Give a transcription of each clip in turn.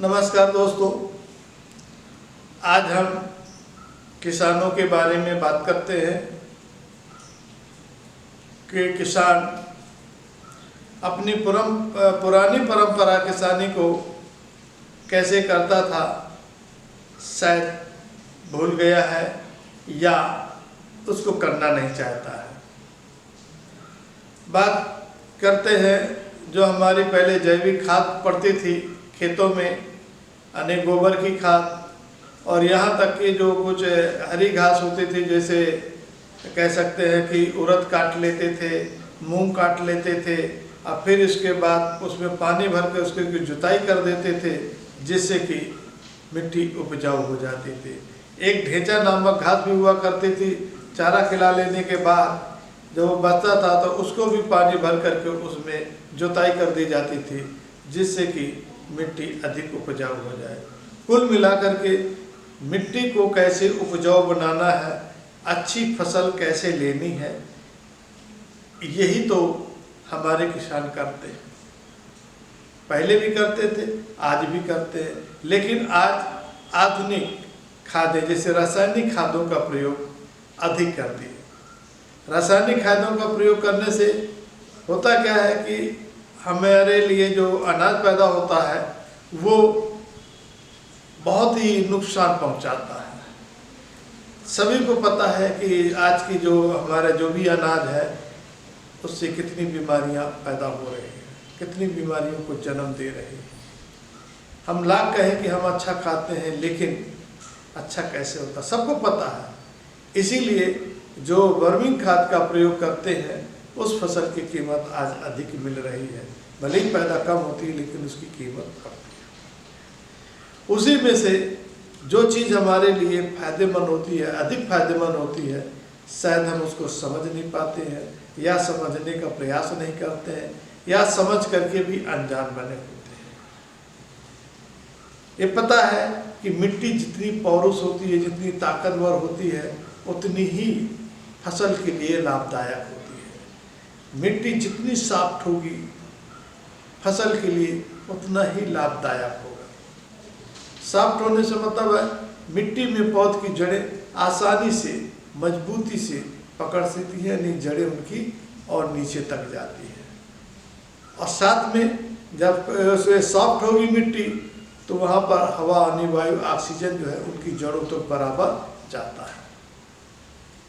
नमस्कार दोस्तों, आज हम किसानों के बारे में बात करते हैं कि किसान अपनी पुरानी परंपरा किसानी को कैसे करता था, शायद भूल गया है या उसको करना नहीं चाहता है। बात करते हैं जो हमारी पहले जैविक खाद पड़ती थी खेतों में, यानी गोबर की खाद, और यहाँ तक कि जो कुछ हरी घास होती थी, जैसे कह सकते हैं कि उड़द काट लेते थे, मूंग काट लेते थे, और फिर इसके बाद उसमें पानी भर के उसकी जुताई कर देते थे, जिससे कि मिट्टी उपजाऊ हो जाती थी। एक ढेंचा नामक घास भी हुआ करती थी, चारा खिला लेने के बाद जब वो बचता था तो उसको भी पानी भर करके उसमें जुताई कर दी जाती थी, जिससे कि मिट्टी अधिक उपजाऊ हो जाए। कुल मिलाकर के मिट्टी को कैसे उपजाऊ बनाना है, अच्छी फसल कैसे लेनी है, यही तो हमारे किसान करते हैं। पहले भी करते थे, आज भी करते हैं, लेकिन आज आधुनिक खादें जैसे रासायनिक खादों का प्रयोग अधिक कर दिए। रासायनिक खादों का प्रयोग करने से होता क्या है कि हमारे लिए जो अनाज पैदा होता है वो बहुत ही नुकसान पहुंचाता है। सभी को पता है कि आज की जो हमारा जो भी अनाज है उससे कितनी बीमारियां पैदा हो रही हैं, कितनी बीमारियों को जन्म दे रही है। हम लाख कहें कि हम अच्छा खाते हैं, लेकिन अच्छा कैसे होता सबको पता है। इसीलिए जो वर्मिंग खाद का प्रयोग करते हैं उस फसल की कीमत आज अधिक मिल रही है। भले ही पैदा कम होती है, लेकिन उसकी कीमत बढ़ती है। उसी में से जो चीज़ हमारे लिए फायदेमंद होती है, अधिक फायदेमंद होती है, शायद हम उसको समझ नहीं पाते हैं, या समझने का प्रयास नहीं करते हैं, या समझ करके भी अनजान बने होते हैं। ये पता है कि मिट्टी जितनी पौरुष होती है, जितनी ताकतवर होती है, उतनी ही फसल के लिए लाभदायक होती है। मिट्टी जितनी सॉफ्ट होगी फसल के लिए उतना ही लाभदायक होगा। सॉफ्ट होने से मतलब है मिट्टी में पौध की जड़ें आसानी से, मजबूती से पकड़ सकती हैं, नहीं जड़ें उनकी और नीचे तक जाती है। और साथ में जब सॉफ्ट होगी मिट्टी तो वहाँ पर हवा, पानी, वायु, ऑक्सीजन जो है उनकी जड़ों तक तो बराबर जाता है।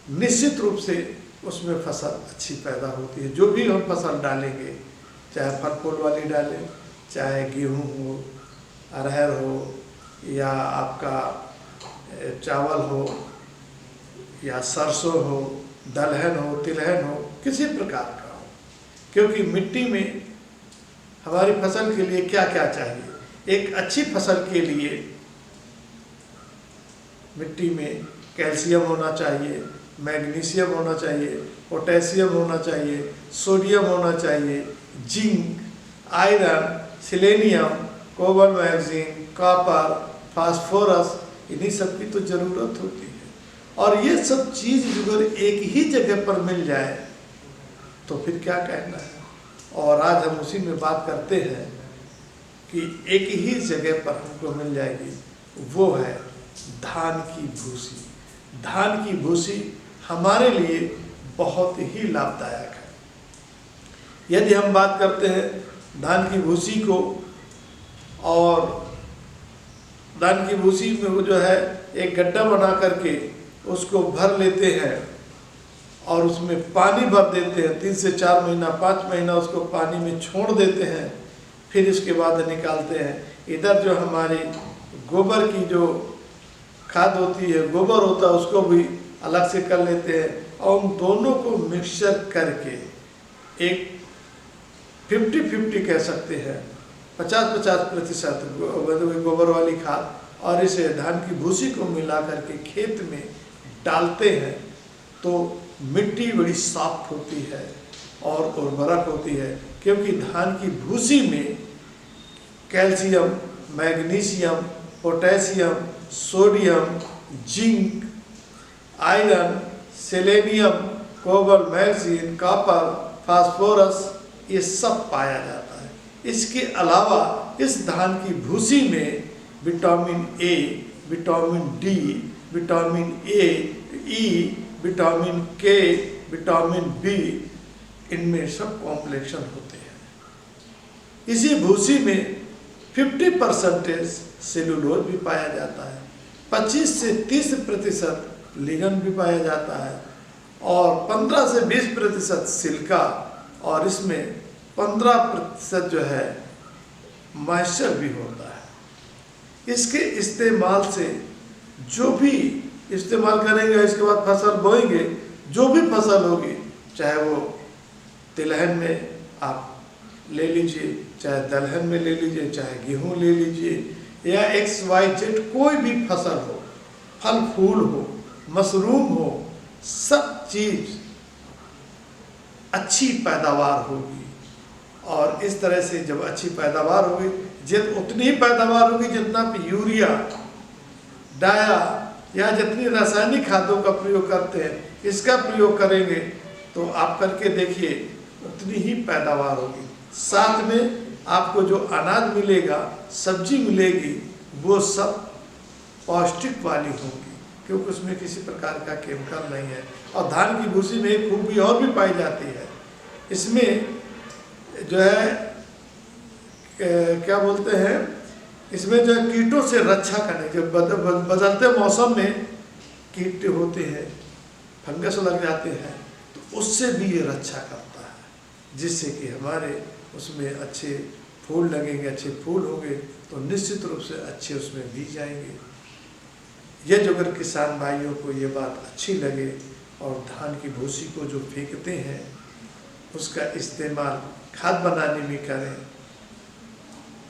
निश्चित रूप से उसमें फसल अच्छी पैदा होती है। जो भी हम फसल डालेंगे, चाहे फल फूल वाली डालें, चाहे गेहूँ हो, अरहर हो, या आपका चावल हो, या सरसों हो, दलहन हो, तिलहन हो, किसी प्रकार का हो, क्योंकि मिट्टी में हमारी फसल के लिए क्या क्या चाहिए। एक अच्छी फसल के लिए मिट्टी में कैल्शियम होना चाहिए, मैग्नीशियम होना चाहिए, पोटेशियम होना चाहिए, सोडियम होना चाहिए, zinc, iron, selenium, cobalt, manganese, copper, phosphorus, इन्हीं सब की तो ज़रूरत होती है। और ये सब चीज़ अगर एक ही जगह पर मिल जाए तो फिर क्या कहना है। और आज हम उसी में बात करते हैं कि एक ही जगह पर हमको मिल जाएगी, वो है धान की भूसी। धान की भूसी हमारे लिए बहुत ही लाभदायक है। यदि हम बात करते हैं धान की भूसी को, और धान की भूसी में वो जो है एक गड्ढा बना करके उसको भर लेते हैं और उसमें पानी भर देते हैं। 3 से 4 महीना, 5 महीना उसको पानी में छोड़ देते हैं, फिर इसके बाद निकालते हैं। इधर जो हमारी गोबर की जो खाद होती है, गोबर होता है, उसको भी अलग से कर लेते हैं, और उन दोनों को मिक्सचर करके एक 50-50 कह सकते हैं, 50-50% गोबर वाली खाद और इसे धान की भूसी को मिला करके खेत में डालते हैं, तो मिट्टी बड़ी सॉफ्ट होती है और उर्वरक होती है। क्योंकि धान की भूसी में calcium, magnesium, potassium, sodium, zinc, iron, selenium, cobalt, manganese, copper, phosphorus, ये सब पाया जाता है। इसके अलावा इस धान की भूसी में vitamin A, vitamin D, vitamin A, E, vitamin के, विटामिन बी, इनमें सब कॉम्प्लेक्शन होते हैं। इसी भूसी में 50% सेलुलोज भी पाया जाता है, 25 से 30% लिगन भी पाया जाता है और 15 से 20% सिलिका और इसमें 15% जो है मॉइस्चर भी होता है। इसके इस्तेमाल से जो भी इस्तेमाल करेंगे, इसके बाद फसल बोएंगे, जो भी फसल होगी, चाहे वो तिलहन में आप ले लीजिए, चाहे दलहन में ले लीजिए, चाहे गेहूँ ले लीजिए या XYZ कोई भी फसल हो, फल फूल हो, मशरूम हो, सब चीज़ अच्छी पैदावार होगी। और इस तरह से जब अच्छी पैदावार होगी, उतनी ही पैदावार होगी जितना यूरिया, डाया या जितनी रासायनिक खादों का प्रयोग करते हैं, इसका प्रयोग करेंगे तो आप करके देखिए उतनी ही पैदावार होगी। साथ में आपको जो अनाज मिलेगा, सब्जी मिलेगी, वो सब पौष्टिक वाली होगी, क्योंकि उसमें किसी प्रकार का केमिकल नहीं है। और धान की भूसी में एक खूबी और भी पाई जाती है, इसमें जो है क्या बोलते हैं, इसमें जो है कीटों से रक्षा करने, जो बदलते मौसम में कीट होते हैं, फंगस लग जाते हैं, तो उससे भी ये रक्षा करता है, जिससे कि हमारे उसमें अच्छे फूल लगेंगे, अच्छे फूल होंगे तो निश्चित रूप से अच्छे उसमें बीज आएंगे। ये जो अगर किसान भाइयों को ये बात अच्छी लगे और धान की भूसी को जो फेंकते हैं उसका इस्तेमाल खाद बनाने में करें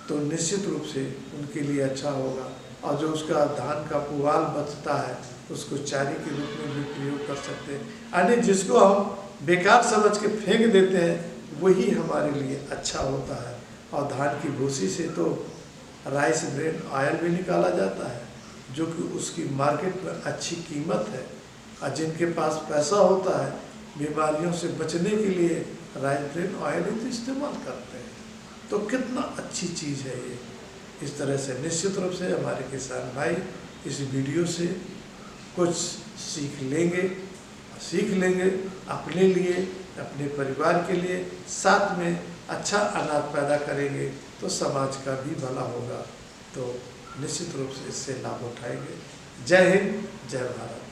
तो निश्चित रूप से उनके लिए अच्छा होगा। और जो उसका धान का पुआल बचता है उसको चारे के रूप में भी प्रयोग कर सकते हैं, यानी जिसको हम बेकार समझ के फेंक देते हैं वही हमारे लिए अच्छा होता है। और धान की भूसी से तो राइस ब्रेन ऑयल भी निकाला जाता है, जो कि उसकी मार्केट में अच्छी कीमत है। और जिनके पास पैसा होता है, बीमारियों से बचने के लिए राइस ब्रेन ऑयल ही तो इस्तेमाल करते हैं। तो कितना अच्छी चीज़ है ये। इस तरह से निश्चित रूप से हमारे किसान भाई इस वीडियो से कुछ सीख लेंगे अपने लिए, अपने परिवार के लिए, साथ में अच्छा अनाज पैदा करेंगे तो समाज का भी भला होगा। तो निश्चित रूप से इससे लाभ उठाएंगे। जय हिंद, जय भारत।